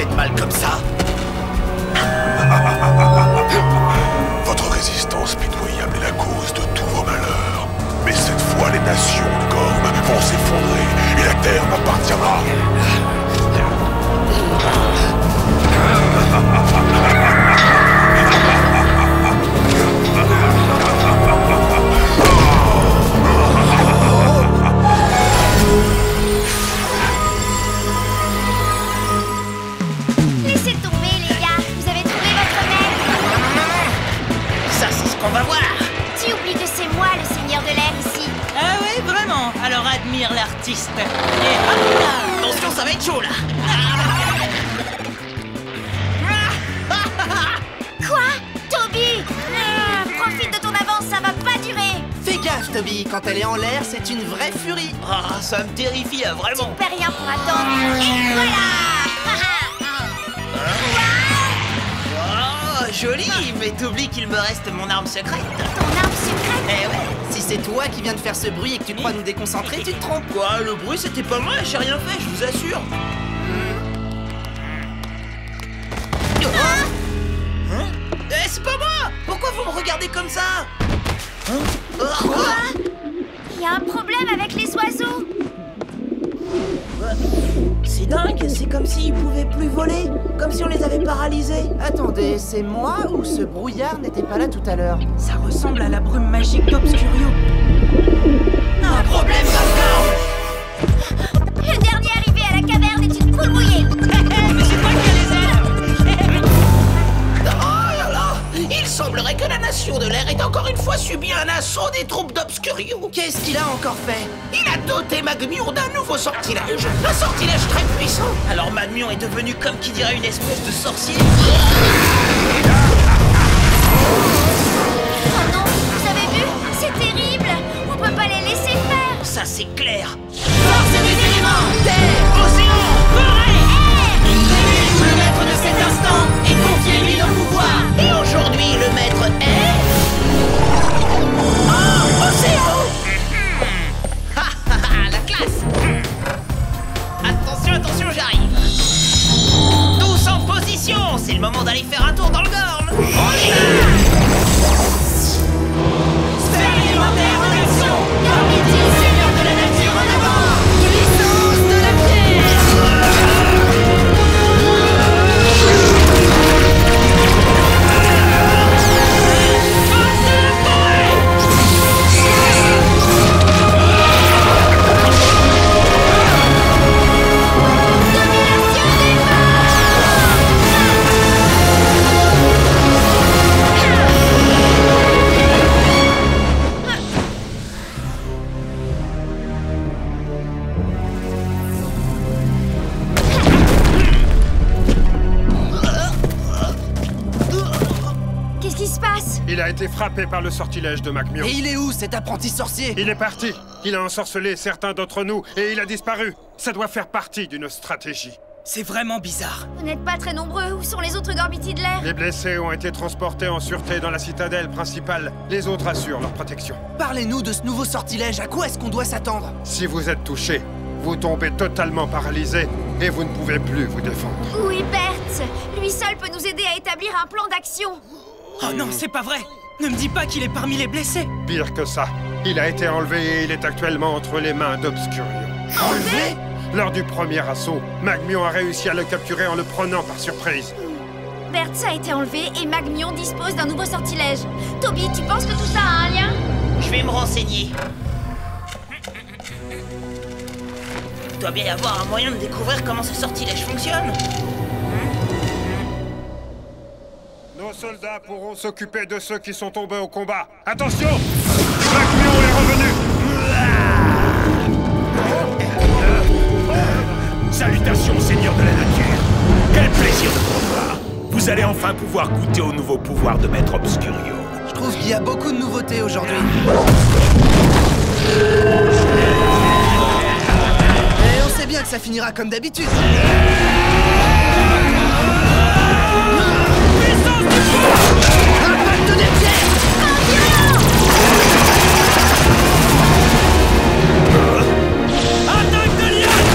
si êtes mal comme ça? Votre résistance pitoyable est la cause de tous vos malheurs. Mais cette fois, les nations de Gorm vont s'effondrer et la Terre m'appartiendra. Laissez tomber, les gars. Vous avez trouvé votre maître. Ça, c'est ce qu'on va voir. Tu oublies que c'est moi le seigneur de l'air ici. Ah ouais, vraiment. Alors admire l'artiste. Et hop là. Attention, ça va être chaud, là. Quoi? Toby? Profite de ton avance, ça va pas durer. Fais gaffe, Toby, quand elle est en l'air, c'est une vraie furie. Ah, ça me terrifie, vraiment. Tu perds rien pour attendre. Et voilà. Oh, joli. Mais t'oublies qu'il me reste mon arme secrète. Ton arme secrète? Eh ouais, si c'est toi qui viens de faire ce bruit et que tu crois nous déconcentrer, tu te trompes. Quoi? Le bruit, c'était pas moi, j'ai rien fait, je vous assure. Hein? Eh, c'est pas moi! Pourquoi vous me regardez comme ça? Quoi? Il y a un problème avec les oiseaux. C'est dingue, c'est comme s'ils pouvaient plus voler, comme si on les avait paralysés. Attendez, c'est moi ou ce brouillard n'était pas là tout à l'heure? Ça ressemble à la brume magique d'Obscurio. Un problème d'alcool! Le dernier arrivé à la caverne est une poule mouillée. Mais c'est toi qui as les ailes. Oh là là! Il semblerait que la nation de l'air ait encore une fois subi un assaut des troupes d'Obscurio. Qu'est-ce qu'il a encore fait? Il a doté Magmion d'un nouveau sortilège, un sortilège très puissant. Alors Magmion est devenu comme qui dirait une espèce de sorcier. Oh non, vous avez vu? C'est terrible. On peut pas les laisser faire. Ça c'est clair. Force des éléments! Terre! Océan! Libérez-nous le maître de cet instant et confiez-lui nos pouvoirs! Et aujourd'hui, le maître est... Oh, Océan! La classe! Attention, attention, j'arrive! Tous en position! C'est le moment d'aller faire un tour dans le Gorm! On y va! Sphère élémentaire en action! Gormiti, seigneur de la nature en avant! Puissance de la pierre! Qu'est-ce qui se passe? Il a été frappé par le sortilège de Magmion. Et il est où, cet apprenti sorcier? Il est parti. Il a ensorcelé certains d'entre nous et il a disparu. Ça doit faire partie d'une stratégie. C'est vraiment bizarre. Vous n'êtes pas très nombreux. Où sont les autres Gormiti de l'air? Les blessés ont été transportés en sûreté dans la citadelle principale. Les autres assurent leur protection. Parlez-nous de ce nouveau sortilège, à quoi est-ce qu'on doit s'attendre? Si vous êtes touché, vous tombez totalement paralysé et vous ne pouvez plus vous défendre. Oui, Bert. Lui seul peut nous aider à établir un plan d'action. Oh non, c'est pas vrai. Ne me dis pas qu'il est parmi les blessés. Pire que ça, il a été enlevé et il est actuellement entre les mains d'Obscurio. Enlevé? Lors du premier assaut, Magmion a réussi à le capturer en le prenant par surprise. Bert a été enlevé et Magmion dispose d'un nouveau sortilège. Toby, tu penses que tout ça a un lien? Je vais me renseigner. Il doit bien y avoir un moyen de découvrir comment ce sortilège fonctionne. Nos soldats pourront s'occuper de ceux qui sont tombés au combat. Attention! Magmion est revenu! Salutations, seigneur de la nature. Quel plaisir de vous revoir. Vous allez enfin pouvoir goûter au nouveau pouvoir de Maître Obscurio. Je trouve qu'il y a beaucoup de nouveautés aujourd'hui. Et on sait bien que ça finira comme d'habitude. Impact des pierres! Attaque de liane!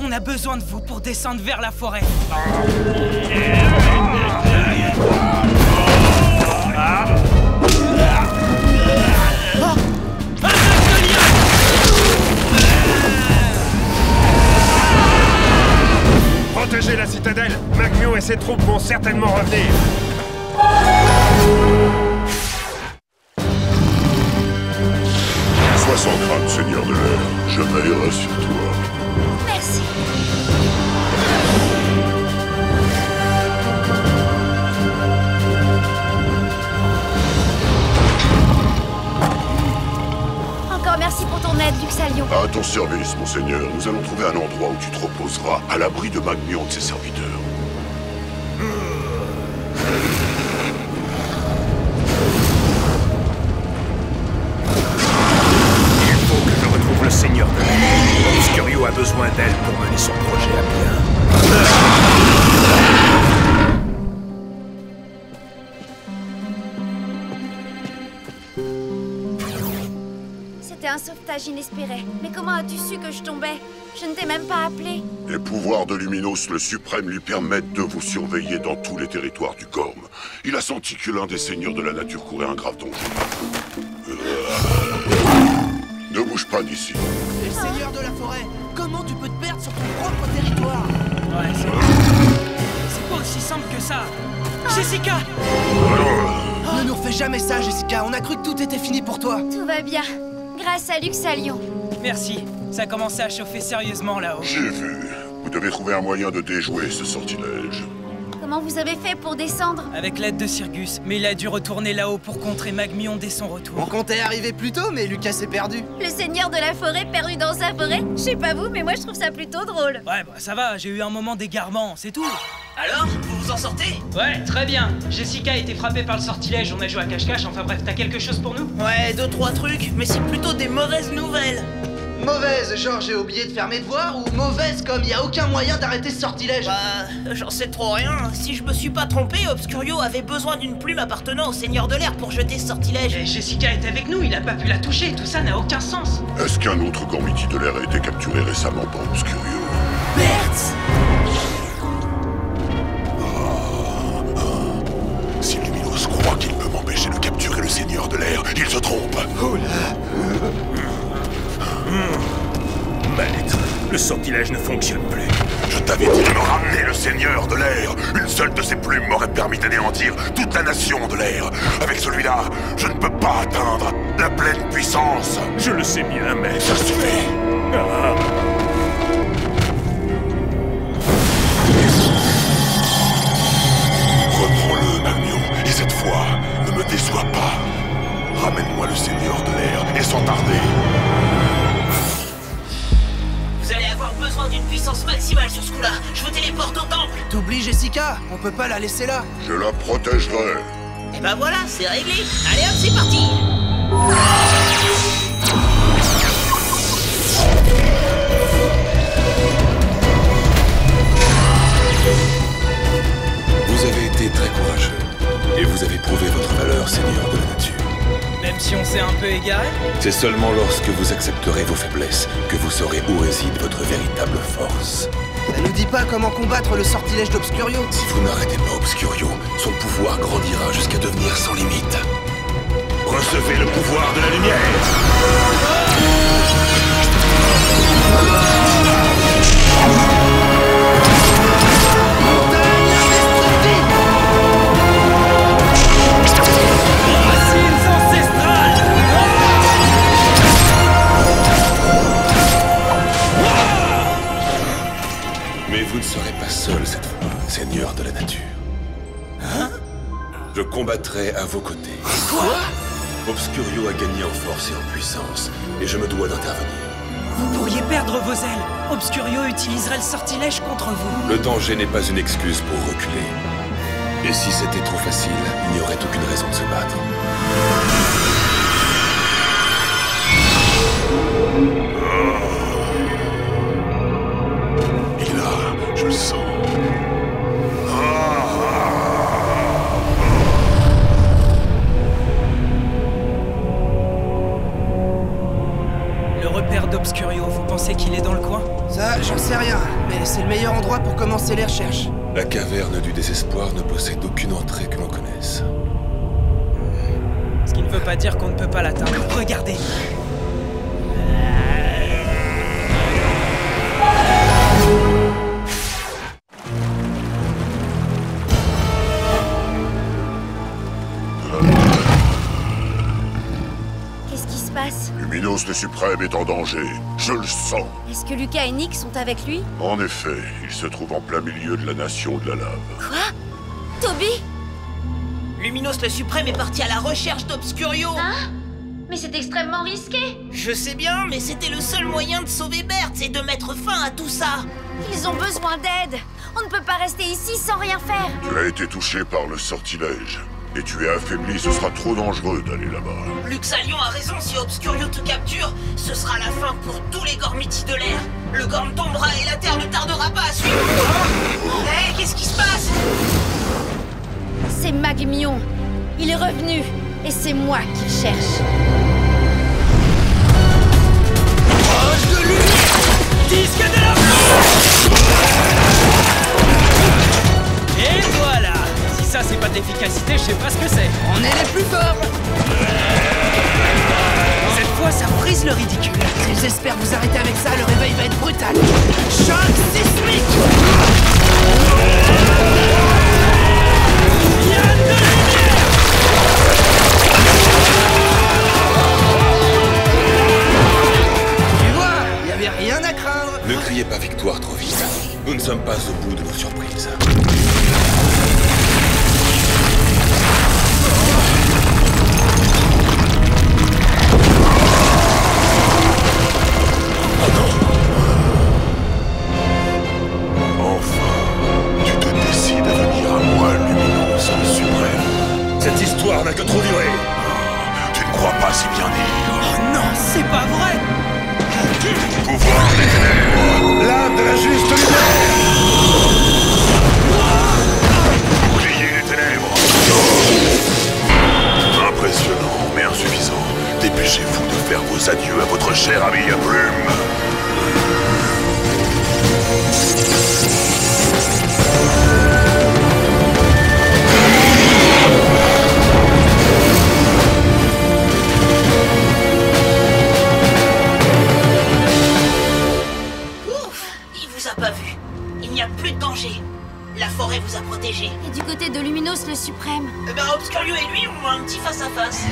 On a besoin de vous pour descendre vers la forêt. Protégez la citadelle. Magmion et ses troupes vont certainement revenir. Sois sans crainte, Seigneur de l'air. Je veillerai sur toi. Merci. Encore merci pour ton aide, Luxalion. À ton service, mon seigneur. Nous allons trouver un endroit où tu te reposeras, à l'abri de Magmion et de ses serviteurs. Le Seigneur de l'air. Obscurio a besoin d'elle pour mener son projet à bien. C'était un sauvetage inespéré. Mais comment as-tu su que je tombais? Je ne t'ai même pas appelé. Les pouvoirs de Luminos le Suprême lui permettent de vous surveiller dans tous les territoires du Gorm. Il a senti que l'un des seigneurs de la nature courait un grave danger. Ne bouge pas d'ici. Les seigneurs de la forêt, comment tu peux te perdre sur ton propre territoire? Ouais, c'est pas aussi simple que ça. Jessica! Ne nous refais jamais ça, Jessica. On a cru que tout était fini pour toi. Tout va bien. Grâce à Luxalion. Merci. Ça commençait à chauffer sérieusement là-haut. J'ai vu. Vous devez trouver un moyen de déjouer ce sortilège. Comment vous avez fait pour descendre? Avec l'aide de Sirgus, mais il a dû retourner là-haut pour contrer Magmion dès son On retour. comptait arriver plus tôt, mais Lucas s'est perdu. Le seigneur de la forêt perdu dans sa forêt? Je sais pas vous, mais moi je trouve ça plutôt drôle. Ouais, bah ça va, j'ai eu un moment d'égarement, c'est tout. Alors, vous vous en sortez? Ouais, très bien. Jessica a été frappée par le sortilège, on a joué à cache-cache, enfin bref, t'as quelque chose pour nous? Ouais, 2-3 trucs, mais c'est plutôt des mauvaises nouvelles. Mauvaise, genre j'ai oublié de faire mes devoirs, ou mauvaise comme y a aucun moyen d'arrêter ce sortilège? Bah, j'en sais trop rien. Si je me suis pas trompé, Obscurio avait besoin d'une plume appartenant au Seigneur de l'air pour jeter ce sortilège. Et Jessica est avec nous, il a pas pu la toucher, tout ça n'a aucun sens. Est-ce qu'un autre Gormiti de l'air a été capturé récemment par Obscurio? Berthe! Si Luminos croit qu'il peut m'empêcher de capturer le Seigneur de l'air, il se trompe. Oh là! Maître, le sortilège ne fonctionne plus. Je t'avais dit de me ramener le Seigneur de l'air. Une seule de ses plumes m'aurait permis d'anéantir toute la nation de l'air. Avec celui-là, je ne peux pas atteindre la pleine puissance. Je le sais bien, maître. Ça suffit. Ah. Reprends-le, Magmion, et cette fois, ne me déçois pas. Ramène-moi le Seigneur de l'air, et sans tarder. Vous allez avoir besoin d'une puissance maximale sur ce coup-là. Je vous téléporte au temple. T'oublies Jessica, on peut pas la laisser là. Je la protégerai. Et ben voilà, c'est réglé. Allez hop, c'est parti. Vous avez été très courageux. Et vous avez prouvé votre valeur, Seigneur de la nature. Même si on s'est un peu égaré. C'est seulement lorsque vous accepterez vos faiblesses que vous saurez où réside votre véritable force. Ça nous dit pas comment combattre le sortilège d'Obscurio. Si vous n'arrêtez pas Obscurio, son pouvoir grandira jusqu'à devenir sans limite. Recevez le pouvoir de la lumière. Mais vous ne serez pas seul cette fois, Seigneur de la nature. Hein? Je combattrai à vos côtés. Quoi? Obscurio a gagné en force et en puissance, et je me dois d'intervenir. Vous pourriez perdre vos ailes. Obscurio utiliserait le sortilège contre vous. Le danger n'est pas une excuse pour reculer. Et si c'était trop facile, il n'y aurait aucune raison de se battre. Il est là, je le sens. Le repère d'Obscurio? Vous pensez qu'il est dans le coin? Ça, j'en sais rien, mais c'est le meilleur endroit pour commencer les recherches. La caverne du désespoir ne possède aucune entrée que l'on connaisse. Ce qui ne veut pas dire qu'on ne peut pas l'atteindre. Regardez! Qu'est-ce qui se passe? Luminos le Suprême est en danger. Je le sens. Est-ce que Lucas et Nick sont avec lui? En effet, il se trouve en plein milieu de la nation de la lave. Quoi? Toby? Luminos le Suprême est parti à la recherche d'Obscurio. Hein? Mais c'est extrêmement risqué. Je sais bien, mais c'était le seul moyen de sauver Berthe et de mettre fin à tout ça. Ils ont besoin d'aide. On ne peut pas rester ici sans rien faire. Tu as été touché par le sortilège. Et tu es affaibli, ce sera trop dangereux d'aller là-bas. Luxalion a raison, si Obscurio te capture, ce sera la fin pour tous les Gormiti de l'air. Le Gorm tombera et la Terre ne tardera pas à suivre. Hé, qu'est-ce qui se passe? C'est Magmion. Il est revenu. Et c'est moi qu'il cherche. Proche de lui! Disque de la mort! Et voilà! Si ça c'est pas d'efficacité, je sais pas ce que c'est. On est les plus forts! Cette fois, ça brise le ridicule. S'ils espèrent vous arrêter avec ça, le réveil va être brutal. Choc sismique! Il y a de la lumière! Tu vois, il y avait rien à craindre. Ne criez pas victoire trop vite. Nous ne sommes pas au bout de nos surprises. Cette histoire n'a que trop duré. Tu ne crois pas si bien dire. Oh non, c'est pas vrai! Pouvoir des ténèbres. L'âme de la juste lumière. Bouclier des ténèbres. Impressionnant, mais insuffisant. Dépêchez-vous de faire vos adieux à votre cher ami à plume. Pas vu. Il n'y a plus de danger. La forêt vous a protégé. Et du côté de Luminos le Suprême? Obscurio et lui ont un petit face-à-face.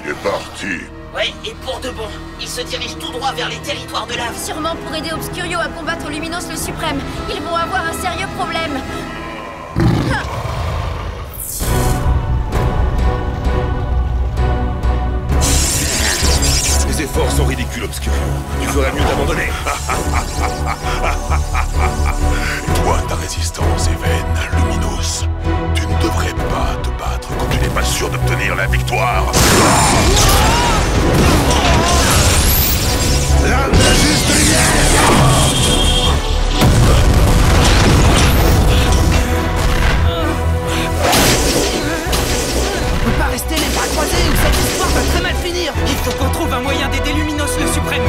Il est parti. Ouais, et pour de bon. Il se dirige tout droit vers les territoires de lave. Sûrement pour aider Obscurio à combattre Luminos le Suprême. Ils vont avoir un sérieux problème. Les efforts sont ridicules, Obscurio. Tu ferais mieux d'abandonner. Toi, ta résistance est vaine, Luminos. Tu ne devrais pas te battre quand tu n'es pas sûr d'obtenir la victoire. L'âme de la juste lumière. On peut pas rester les bras croisés ou cette histoire va très mal finir. Il faut qu'on trouve un moyen d'aider Luminos le Suprême.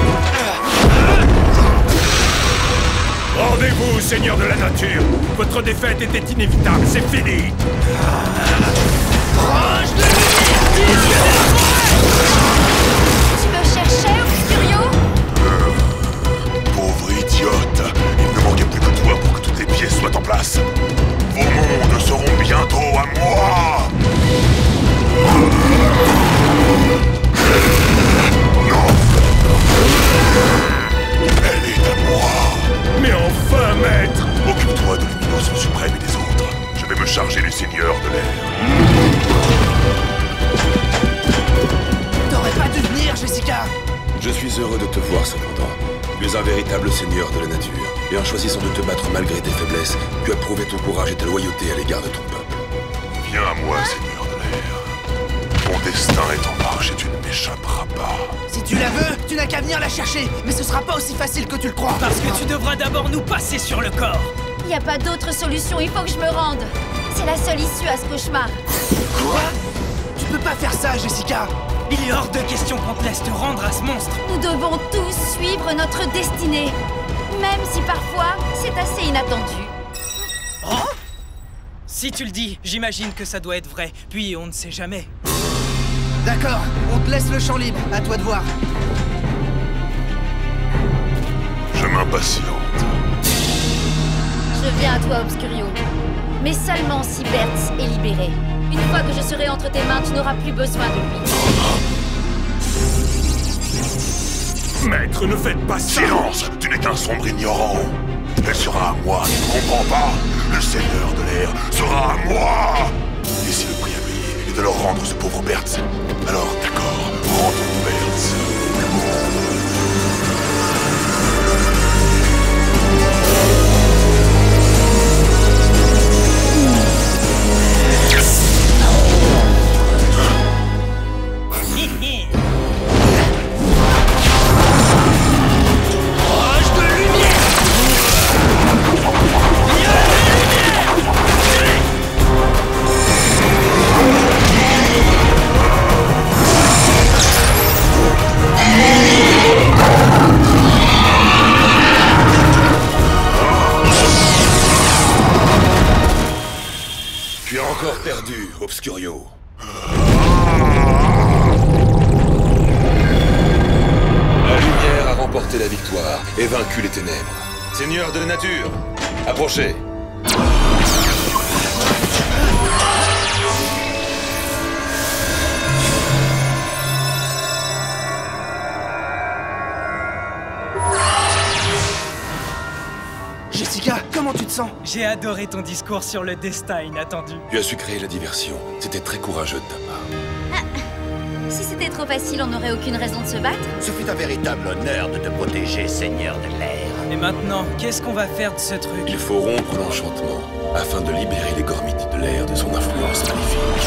Rendez-vous, Seigneur de la Nature. Votre défaite était inévitable, c'est fini. Proche de lumière! Tu veux chercher Obscurio? Pauvre idiote. Il ne manquait plus que toi pour que toutes les pièces soient en place. Vos mondes seront bientôt à moi. Non. Elle est à moi. Mais enfin, maître. Occupe-toi de Luminos le Suprême et des autres. Je vais me charger du Seigneur de l'air. T'aurais pas dû venir, Jessica. Je suis heureux de te voir cependant. Tu es un véritable seigneur de la nature. Et en choisissant de te battre malgré tes faiblesses, tu as prouvé ton courage et ta loyauté à l'égard de ton peuple. Viens à moi, Seigneur de l'air. Mon destin est en marche et tu ne m'échapperas pas. Si tu la veux, tu n'as qu'à venir la chercher. Mais ce sera pas aussi facile que tu le crois. Parce que tu devras d'abord nous passer sur le corps. Il n'y a pas d'autre solution, il faut que je me rende. C'est la seule issue à ce cauchemar. Quoi? Tu peux pas faire ça, Jessica. Il Il est hors de question qu'on te laisse te rendre à ce monstre. Nous devons tous suivre notre destinée. Même si parfois, c'est assez inattendu. Oh? Si tu le dis, j'imagine que ça doit être vrai. Puis on ne sait jamais. D'accord, on te laisse le champ libre, à toi de voir. Je m'impatiente. Je viens à toi, Obscurio. Mais seulement si Bertz est libéré. Une fois que je serai entre tes mains, tu n'auras plus besoin de lui. Maître, ne faites pas ça! Silence! Tu n'es qu'un sombre ignorant. Elle sera à moi, tu ne comprends pas? Le seigneur de l'air sera à moi! Et si le prix à payer est de leur rendre ce pauvre Bertz, alors d'accord, rends-nous Bertz. Tu as encore perdu, Obscurio. La lumière a remporté la victoire et vaincu les ténèbres. Seigneur de la nature, approchez. Jessica, comment tu te sens? J'ai adoré ton discours sur le destin inattendu. Tu as su créer la diversion. C'était très courageux de ta part. Si c'était trop facile, on n'aurait aucune raison de se battre. Ce fut un véritable honneur de te protéger, Seigneur de l'air. Et maintenant, qu'est-ce qu'on va faire de ce truc? Il faut rompre l'enchantement afin de libérer les Gormites de l'air de son influence maléfique.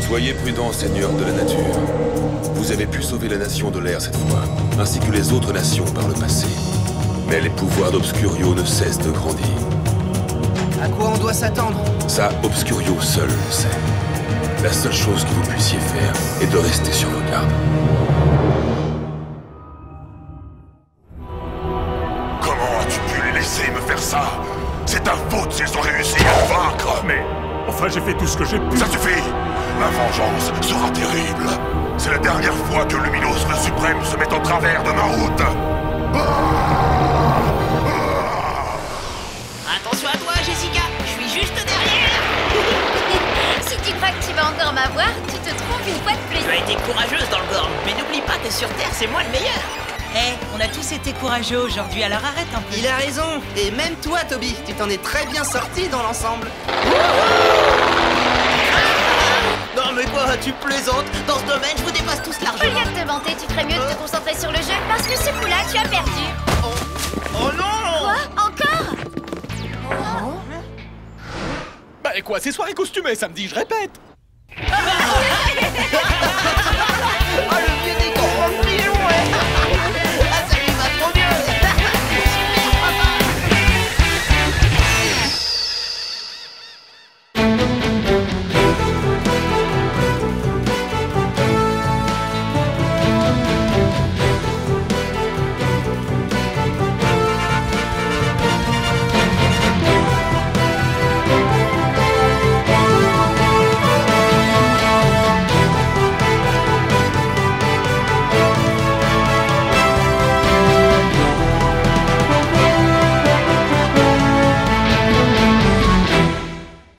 Soyez prudents, Seigneur de la nature. Vous avez pu sauver la nation de l'air cette fois, ainsi que les autres nations par le passé. Mais les pouvoirs d'Obscurio ne cessent de grandir. À quoi on doit s'attendre? Ça, Obscurio seul le sait. La seule chose que vous puissiez faire est de rester sur vos gardes. Comment as-tu pu les laisser me faire ça? C'est ta faute s'ils ont réussi à me vaincre. Mais, enfin, j'ai fait tout ce que j'ai pu. Ça suffit! Ma vengeance sera terrible. C'est la dernière fois que Luminos le Suprême se met en travers de ma route. Attention à toi, Jessica, je suis juste derrière. Si tu crois que tu vas encore m'avoir, tu te trompes une fois de plus. Tu as été courageuse dans le Gorm, mais n'oublie pas que sur Terre, c'est moi le meilleur. On a tous été courageux aujourd'hui, alors arrête un peu. Il a raison. Et même toi, Toby, tu t'en es très bien sorti dans l'ensemble. Non mais quoi, tu plaisantes? Dans ce domaine, je vous dépasse tous Au largement. lieu de te vanter, tu ferais mieux de te concentrer sur le jeu, parce que ce coup-là, tu as perdu. Oh non! Quoi? Encore? Bah et quoi, c'est soirée costumée samedi, je répète.